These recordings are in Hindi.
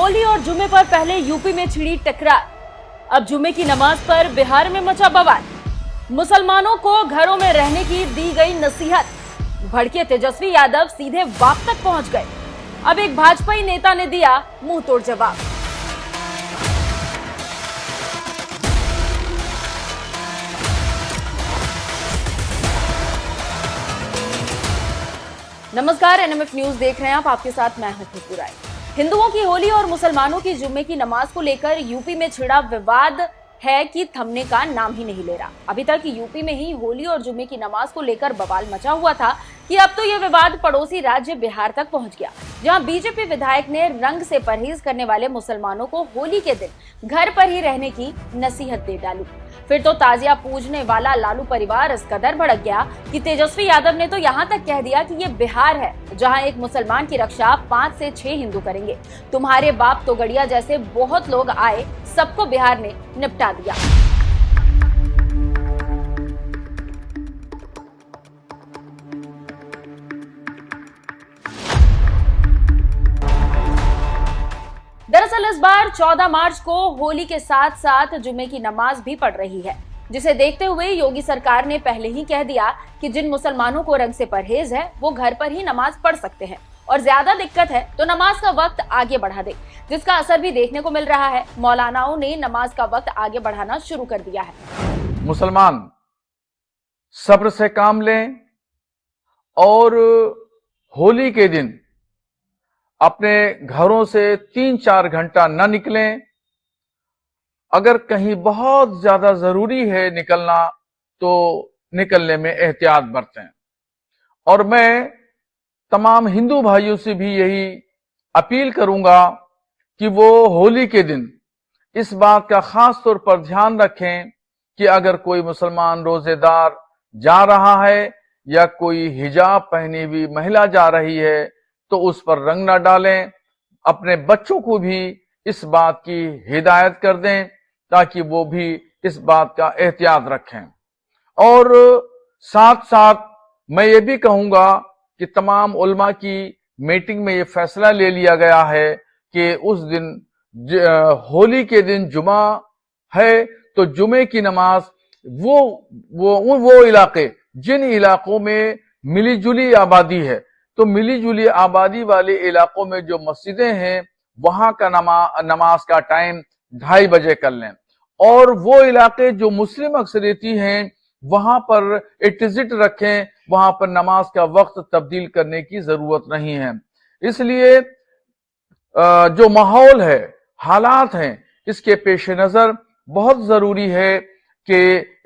होली और जुमे पर पहले यूपी में छिड़ी टकरार, अब जुमे की नमाज पर बिहार में मचा बवाल। मुसलमानों को घरों में रहने की दी गई नसीहत, भड़के तेजस्वी यादव सीधे बाप तक पहुंच गए। अब एक भाजपाई नेता ने दिया मुंह तोड़ जवाब। नमस्कार, एनएमएफ न्यूज देख रहे हैं आप। आपके साथ मैं हूं खुशबू राय। हिंदुओं की होली और मुसलमानों की जुम्मे की नमाज को लेकर यूपी में छिड़ा विवाद है कि थमने का नाम ही नहीं ले रहा। अभी तक यूपी में ही होली और जुम्मे की नमाज को लेकर बवाल मचा हुआ था कि अब तो यह विवाद पड़ोसी राज्य बिहार तक पहुंच गया, जहां बीजेपी विधायक ने रंग से परहेज करने वाले मुसलमानों को होली के दिन घर पर ही रहने की नसीहत दे डाली। फिर तो ताजिया पूजने वाला लालू परिवार इस कदर भड़क गया कि तेजस्वी यादव ने तो यहां तक कह दिया कि ये बिहार है, जहां एक मुसलमान की रक्षा 5 से 6 हिंदू करेंगे। तुम्हारे बाप तो गड़िया जैसे बहुत लोग आए, सबको बिहार ने निपटा दिया। दरअसल इस बार 14 मार्च को होली के साथ साथ जुमे की नमाज भी पढ़ रही है, जिसे देखते हुए योगी सरकार ने पहले ही कह दिया कि जिन मुसलमानों को रंग से परहेज है वो घर पर ही नमाज पढ़ सकते हैं, और ज्यादा दिक्कत है तो नमाज का वक्त आगे बढ़ा दे, जिसका असर भी देखने को मिल रहा है। मौलानाओं ने नमाज का वक्त आगे बढ़ाना शुरू कर दिया है। मुसलमान सब्र से काम लें और होली के दिन अपने घरों से 3-4 घंटा न निकलें। अगर कहीं बहुत ज्यादा जरूरी है निकलना तो निकलने में एहतियात बरतें। और मैं तमाम हिंदू भाइयों से भी यही अपील करूंगा कि वो होली के दिन इस बात का खास तौर पर ध्यान रखें कि अगर कोई मुसलमान रोजेदार जा रहा है या कोई हिजाब पहनी हुई महिला जा रही है तो उस पर रंग न डालें। अपने बच्चों को भी इस बात की हिदायत कर दें ताकि वो भी इस बात का एहतियात रखें। और साथ साथ मैं ये भी कहूंगा कि तमाम उलमा की मीटिंग में ये फैसला ले लिया गया है कि उस दिन होली के दिन जुमा है तो जुमे की नमाज वो इलाके, जिन इलाकों में मिली जुली आबादी है, तो मिली जुली आबादी वाले इलाकों में जो मस्जिदें हैं वहां का नमाज का टाइम 2:30 बजे कर लें। और वो इलाके जो मुस्लिम अक्सरियती हैं वहां पर इट्जिट रखें, वहां पर नमाज का वक्त तब्दील करने की जरूरत नहीं है। इसलिए जो माहौल है, हालात हैं, इसके पेश नजर बहुत जरूरी है कि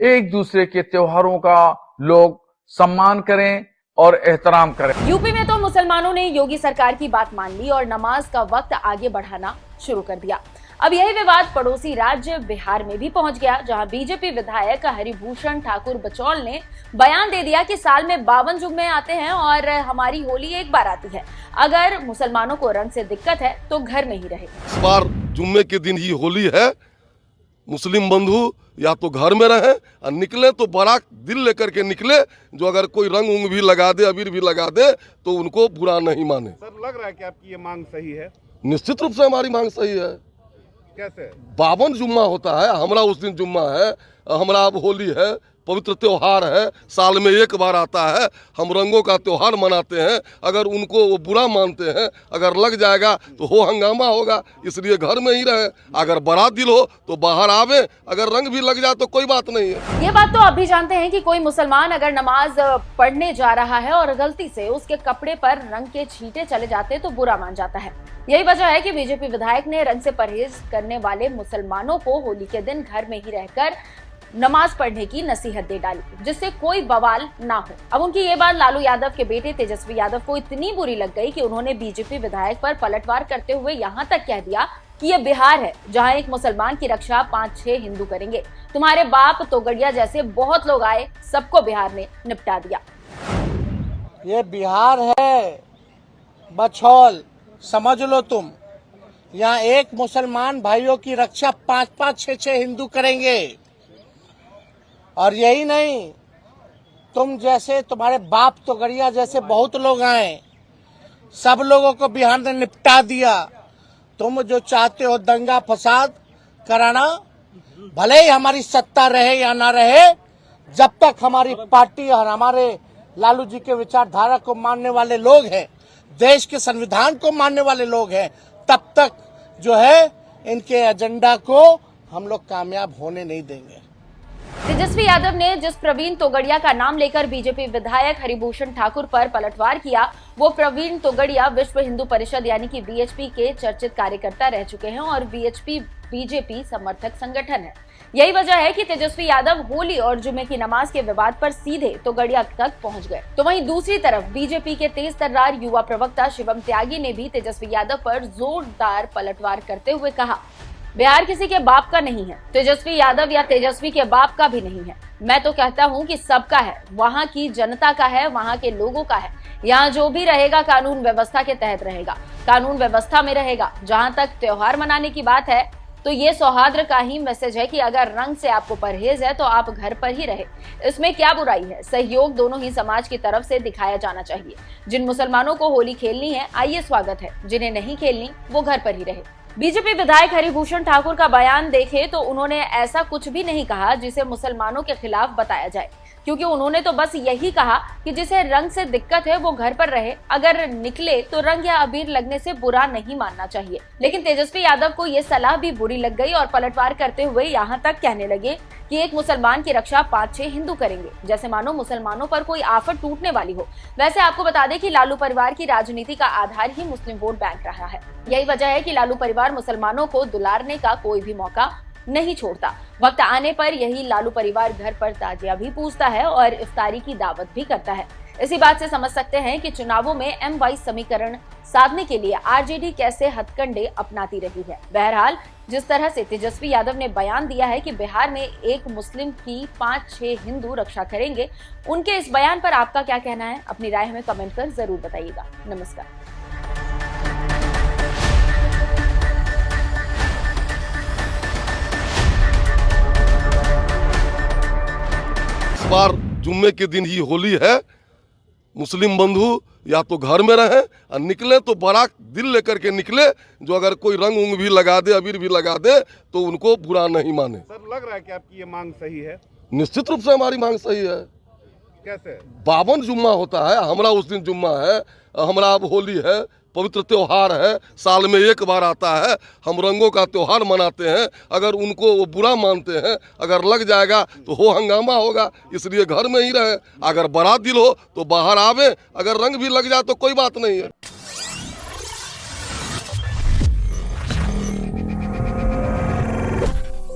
एक दूसरे के त्योहारों का लोग सम्मान करें और एहतराम करें। यूपी में तो मुसलमानों ने योगी सरकार की बात मान ली और नमाज का वक्त आगे बढ़ाना शुरू कर दिया। अब यही विवाद पड़ोसी राज्य बिहार में भी पहुंच गया, जहां बीजेपी विधायक हरिभूषण ठाकुर बचौल ने बयान दे दिया कि साल में 52 जुम्मे आते हैं और हमारी होली एक बार आती है। अगर मुसलमानों को रंग से दिक्कत है तो घर में ही रहे। इस बार जुम्मे के दिन ही होली है। मुस्लिम बंधु या तो घर में रहे और निकले तो बड़ा दिल लेकर के निकले। जो अगर कोई रंग उंग भी लगा दे, अबीर भी लगा दे तो उनको बुरा नहीं माने। सर, लग रहा है कि आपकी ये मांग सही है? निश्चित रूप से हमारी मांग सही है। कैसे? 52 जुम्मा होता है, हमारा उस दिन जुम्मा है, हमारा अब होली है, पवित्र त्योहार है, साल में एक बार आता है, हम रंगों का त्योहार मनाते हैं। अगर उनको वो बुरा मानते हैं, अगर लग जाएगा तो हो हंगामा होगा, इसलिए घर में ही रहे। अगर बड़ा दिल हो तो बाहर आवे, अगर रंग भी लग जाए तो कोई बात नहीं है। ये बात तो आप भी जानते हैं कि कोई मुसलमान अगर नमाज पढ़ने जा रहा है और गलती से उसके कपड़े पर रंग के छींटे चले जाते तो बुरा मान जाता है। यही वजह है कि बीजेपी विधायक ने रंग से परहेज करने वाले मुसलमानों को होली के दिन घर में ही रहकर नमाज पढ़ने की नसीहत दे डाली, जिससे कोई बवाल ना हो। अब उनकी ये बात लालू यादव के बेटे तेजस्वी यादव को इतनी बुरी लग गई कि उन्होंने बीजेपी विधायक पर पलटवार करते हुए यहाँ तक कह दिया कि ये बिहार है, जहाँ एक मुसलमान की रक्षा 5-6 हिंदू करेंगे। तुम्हारे बाप तो गड़िया जैसे बहुत लोग आए, सबको बिहार ने निपटा दिया। ये बिहार है बछौल, समझ लो तुम। यहाँ एक मुसलमान भाइयों की रक्षा 5-5, 6-6 हिंदू करेंगे। और यही नहीं, तुम जैसे, तुम्हारे बाप तो गड़िया जैसे बहुत लोग आए, सब लोगों को बिहार ने निपटा दिया। तुम जो चाहते हो दंगा फसाद कराना, भले ही हमारी सत्ता रहे या ना रहे, जब तक हमारी पार्टी और हमारे लालू जी के विचारधारा को मानने वाले लोग हैं, देश के संविधान को मानने वाले लोग हैं, तब तक जो है इनके एजेंडा को हम लोग कामयाब होने नहीं देंगे। तेजस्वी यादव ने जिस प्रवीण तोगड़िया का नाम लेकर बीजेपी विधायक हरिभूषण ठाकुर पर पलटवार किया, वो प्रवीण तोगड़िया विश्व हिंदू परिषद यानी कि वीएचपी के चर्चित कार्यकर्ता रह चुके हैं और वीएचपी बीजेपी समर्थक संगठन है। यही वजह है कि तेजस्वी यादव होली और जुमे की नमाज के विवाद पर सीधे तोगड़िया तक पहुंच गए। तो वहीं दूसरी तरफ बीजेपी के तेज तर्रार युवा प्रवक्ता शिवम त्यागी ने भी तेजस्वी यादव पर जोरदार पलटवार करते हुए कहा, बिहार किसी के बाप का नहीं है, तेजस्वी यादव या तेजस्वी के बाप का भी नहीं है। मैं तो कहता हूं कि सबका है, वहां की जनता का है, वहां के लोगों का है। यहाँ जो भी रहेगा कानून व्यवस्था के तहत रहेगा, कानून व्यवस्था में रहेगा। जहां तक त्योहार मनाने की बात है तो ये सौहार्द का ही मैसेज है कि अगर रंग से आपको परहेज है तो आप घर पर ही रहे। इसमें क्या बुराई है? सहयोग दोनों ही समाज की तरफ से दिखाया जाना चाहिए। जिन मुसलमानों को होली खेलनी है, आइए स्वागत है। जिन्हें नहीं खेलनी, वो घर पर ही रहे। बीजेपी विधायक हरिभूषण ठाकुर का बयान देखें तो उन्होंने ऐसा कुछ भी नहीं कहा जिसे मुसलमानों के खिलाफ बताया जाए, क्योंकि उन्होंने तो बस यही कहा कि जिसे रंग से दिक्कत है वो घर पर रहे, अगर निकले तो रंग या अबीर लगने से बुरा नहीं मानना चाहिए। लेकिन तेजस्वी यादव को ये सलाह भी बुरी लग गई और पलटवार करते हुए यहाँ तक कहने लगे कि एक मुसलमान की रक्षा 5-6 हिंदू करेंगे, जैसे मानो मुसलमानों पर कोई आफत टूटने वाली हो। वैसे आपको बता दें कि लालू परिवार की राजनीति का आधार ही मुस्लिम वोट बैंक रहा है। यही वजह है कि लालू परिवार मुसलमानों को दुलारने का कोई भी मौका नहीं छोड़ता। वक्त आने पर यही लालू परिवार घर पर ताजिया भी पूछता है और इफ्तारी की दावत भी करता है। इसी बात से समझ सकते हैं कि चुनावों में M-22 समीकरण साधने के लिए आरजेडी कैसे हथकंडे अपनाती रही है। बहरहाल जिस तरह से तेजस्वी यादव ने बयान दिया है कि बिहार में एक मुस्लिम की 5-6 हिंदू रक्षा करेंगे, उनके इस बयान पर आपका क्या कहना है? अपनी राय हमें कमेंट कर जरूर बताइएगा। नमस्कार। इस बार जुम्मे के दिन ही होली है। मुस्लिम बंधु या तो घर में रहें और निकले तो बड़ा दिल लेकर के निकले। जो अगर कोई रंग उंग भी लगा दे, अबीर भी लगा दे, तो उनको बुरा नहीं माने। सर, लग रहा है कि आपकी ये मांग सही है। निश्चित रूप से हमारी मांग सही है। कैसे? 52 जुम्मा होता है, हमारा उस दिन जुम्मा है, हमारा अब होली है, पवित्र त्योहार है, साल में एक बार आता है। हम रंगों का त्योहार मनाते हैं। अगर उनको वो बुरा मानते हैं, अगर लग जाएगा तो हो हंगामा होगा, इसलिए घर में ही रहे। अगर बड़ा दिल हो तो बाहर आवे, अगर रंग भी लग जाए तो कोई बात नहीं है।